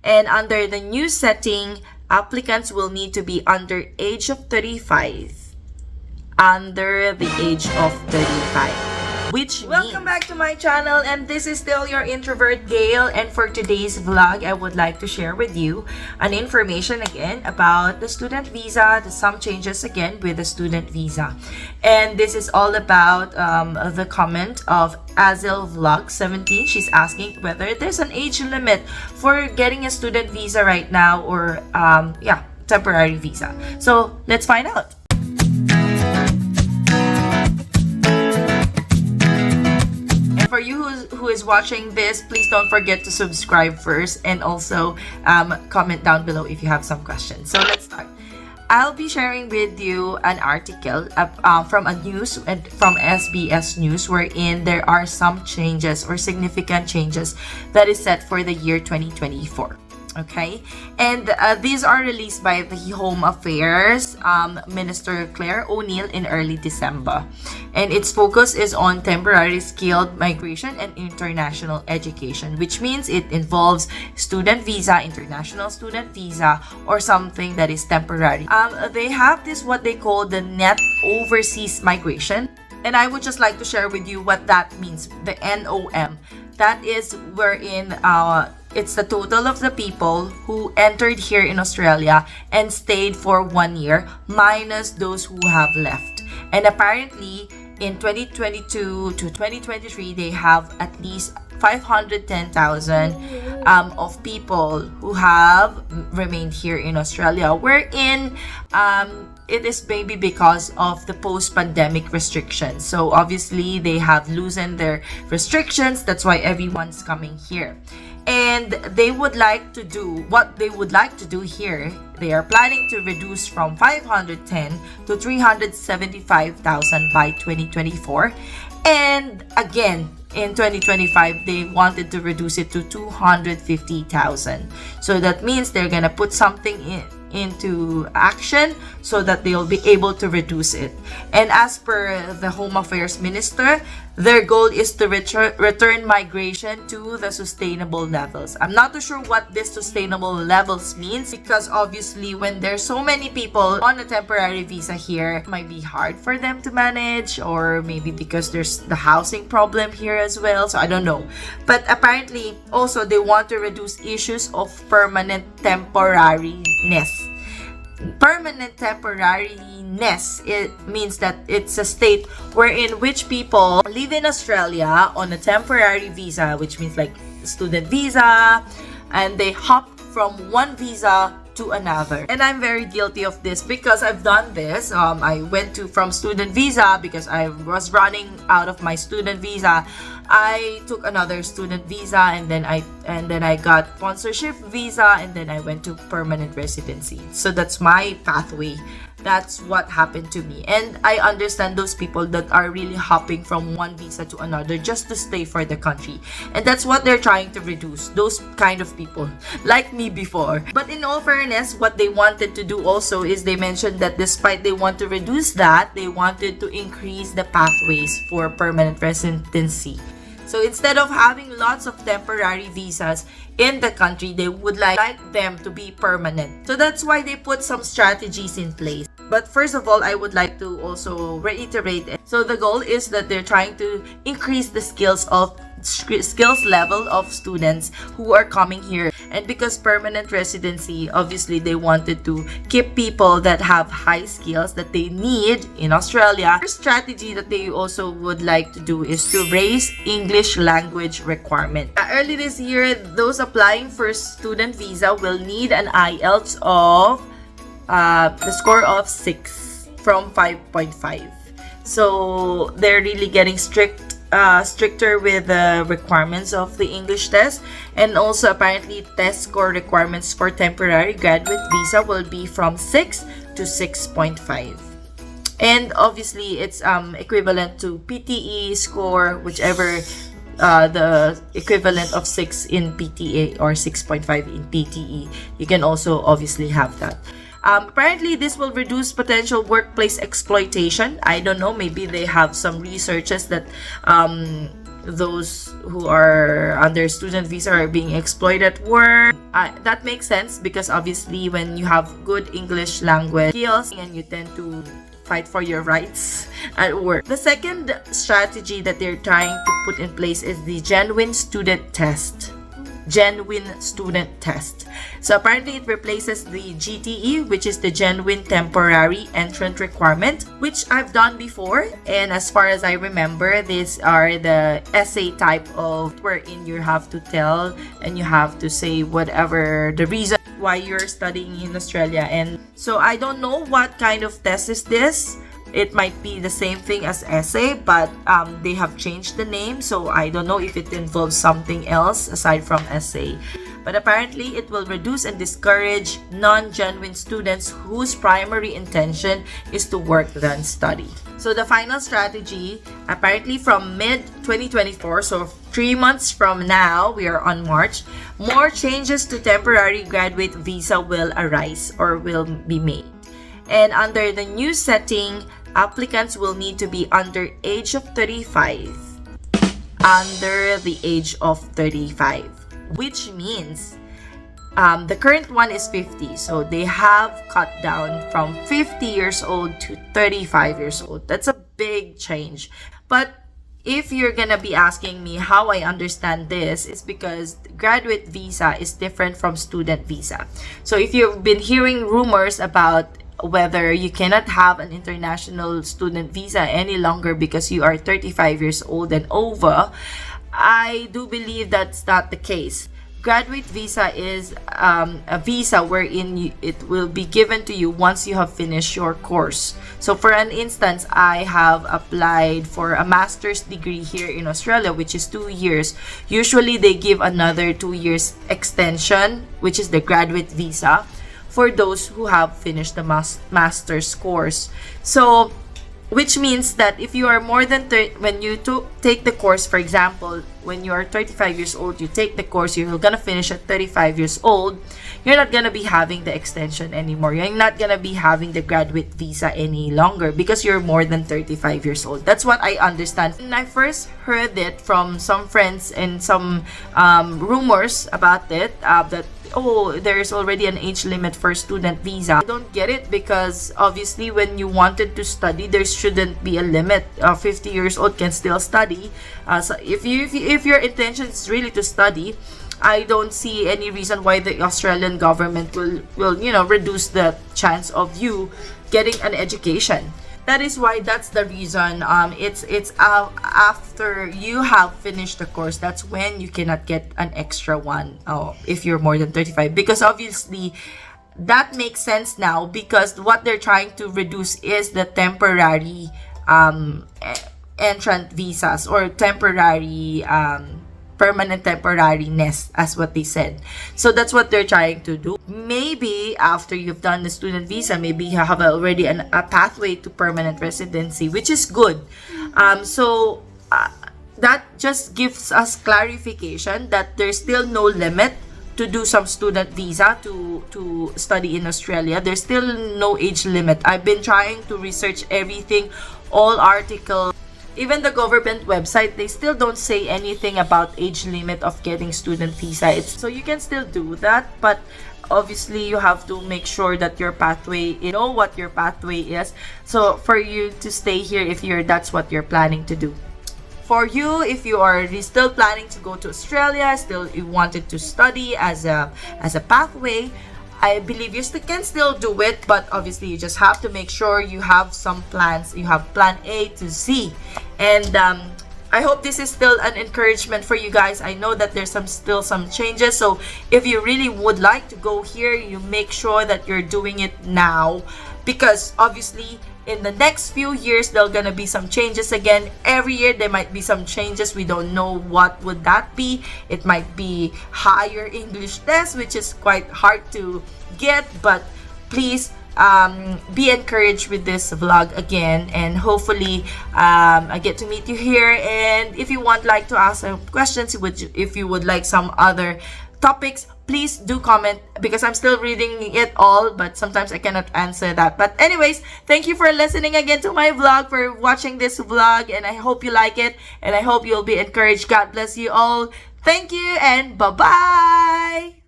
And under the new setting, applicants will need to be under age of 35. Under the age of 35. Welcome back to my channel, and this is still your introvert Gail, and for today's vlog I would like to share with you an information again about the student visa, some changes again with the student visa. And this is all about the comment of Azil Vlog 17. She's asking whether there's an age limit for getting a student visa right now, or temporary visa. So let's find out. For you who is watching this, please don't forget to subscribe first, and also comment down below if you have some questions. So let's start. I'll be sharing with you an article from a news and from SBS News, wherein there are some changes or significant changes that is set for the year 2024. Okay, and these are released by the Home Affairs Minister Claire O'Neill in early December, and its focus is on temporary skilled migration and international education, which means it involves student visa, international student visa, or something that is temporary. They have this what they call the net overseas migration, and I would just like to share with you what that means. The NOM, that is wherein it's the total of the people who entered here in Australia and stayed for 1 year minus those who have left. And apparently in 2022 to 2023 they have at least 510,000 of people who have remained here in Australia, wherein it is maybe because of the post-pandemic restrictions. So obviously they have loosened their restrictions. That's why everyone's coming here. And they would like to do what they would like to do here. They are planning to reduce from 510 to 375,000 by 2024. And again, in 2025, they wanted to reduce it to 250,000. So that means they're gonna put something into action so that they'll be able to reduce it. And as per the Home Affairs Minister, their goal is to return migration to the sustainable levels. I'm not too sure what this sustainable levels means, because obviously when there's so many people on a temporary visa here, it might be hard for them to manage, or maybe because there's the housing problem here as well. So I don't know. But apparently also they want to reduce issues of permanent temporariness. Permanent temporariness, it means that it's a state wherein which people live in Australia on a temporary visa, which means like student visa, and they hop from one visa to another. And I'm very guilty of this because I've done this. I went from student visa because I was running out of my student visa. I took another student visa, and then I got sponsorship visa, and then I went to permanent residency. So that's my pathway. That's what happened to me. And I understand those people that are really hopping from one visa to another just to stay for the country. And that's what they're trying to reduce, those kind of people, like me before. But in all fairness, what they wanted to do also is they mentioned that despite they want to reduce that, they wanted to increase the pathways for permanent residency. So instead of having lots of temporary visas in the country, they would like them to be permanent. So that's why they put some strategies in place. But first of all, I would like to also reiterate it. So the goal is that they're trying to increase the skills level of students who are coming here. And because permanent residency, obviously they wanted to keep people that have high skills that they need in Australia. The strategy that they also would like to do is to raise English language requirement. Early this year, those applying for student visa will need an IELTS of the score of 6 from 5.5. So they're really getting stricter with the requirements of the English test. And also apparently test score requirements for temporary graduate visa will be from 6 to 6.5. And obviously it's equivalent to PTE score, whichever the equivalent of 6 in PTA or 6.5 in PTE. You can also obviously have that. Apparently, this will reduce potential workplace exploitation. I don't know, maybe they have some researches that those who are under student visa are being exploited at work. That makes sense because obviously when you have good English language skills and you tend to fight for your rights at work. The second strategy that they're trying to put in place is the genuine student test. Genuine student test. So apparently it replaces the GTE, which is the genuine temporary entrant requirement, which I've done before. And as far as I remember, these are the essay type of wherein you have to tell and you have to say whatever the reason why you're studying in Australia. And so I don't know what kind of test is this. It might be the same thing as essay, but they have changed the name, so I don't know if it involves something else aside from essay. But apparently, it will reduce and discourage non-genuine students whose primary intention is to work than study. So the final strategy, apparently from mid-2024, so 3 months from now, we are on March, more changes to temporary graduate visa will arise or will be made. And under the new setting, applicants will need to be under age of 35. Under the age of 35. Which means the current one is 50. So they have cut down from 50 years old to 35 years old. That's a big change. But if you're gonna be asking me how I understand this, it's because graduate visa is different from student visa. So if you've been hearing rumors about whether you cannot have an international student visa any longer because you are 35 years old and over, I do believe that's not the case. Graduate visa is a visa wherein it will be given to you once you have finished your course. So for an instance, I have applied for a master's degree here in Australia, which is 2 years. Usually they give another 2 years extension, which is the graduate visa, for those who have finished the master's course. So, which means that if you are more than when you take the course, for example, when you are 35 years old, you take the course, you're gonna finish at 35 years old, you're not gonna be having the extension anymore. You're not gonna be having the graduate visa any longer because you're more than 35 years old. That's what I understand. When I first heard it from some friends and some rumors about it, that there's already an age limit for student visa. I don't get it because obviously when you wanted to study, there shouldn't be a limit. 50 years old can still study. So if your intention is really to study, I don't see any reason why the Australian government will reduce the chance of you getting an education. That is why that's the reason. It's after you have finished the course, that's when you cannot get an extra one. If you're more than 35, because obviously that makes sense now because what they're trying to reduce is the temporary entrant visas or temporary permanent temporariness, as what they said. So that's what they're trying to do. Maybe after you've done the student visa, maybe you have already a pathway to permanent residency, which is good. So that just gives us clarification that there's still no limit to do some student visa to study in Australia. There's still no age limit. I've been trying to research everything, all articles. Even the government website, they still don't say anything about age limit of getting student visa. So you can still do that, but obviously you have to make sure that your pathway, you know what your pathway is. So for you to stay here, if that's what you're planning to do. For you, if you are still planning to go to Australia, still you wanted to study as a pathway, I believe you can still do it, but obviously you just have to make sure you have some plans. You have plan A to Z. And I hope this is still an encouragement for you guys. I know that there's still some changes. So if you really would like to go here, you make sure that you're doing it now. Because obviously, in the next few years, there are gonna be some changes again. Every year, there might be some changes. We don't know what would that be. It might be higher English test, which is quite hard to get. But please be encouraged with this vlog again. And hopefully, I get to meet you here. And if you want to ask some questions, if you would like some other topics, please do comment because I'm still reading it all, but sometimes I cannot answer that. But anyways, thank you for listening again to my vlog, for watching this vlog, and I hope you like it, and I hope you'll be encouraged. God bless you all. Thank you, and bye-bye!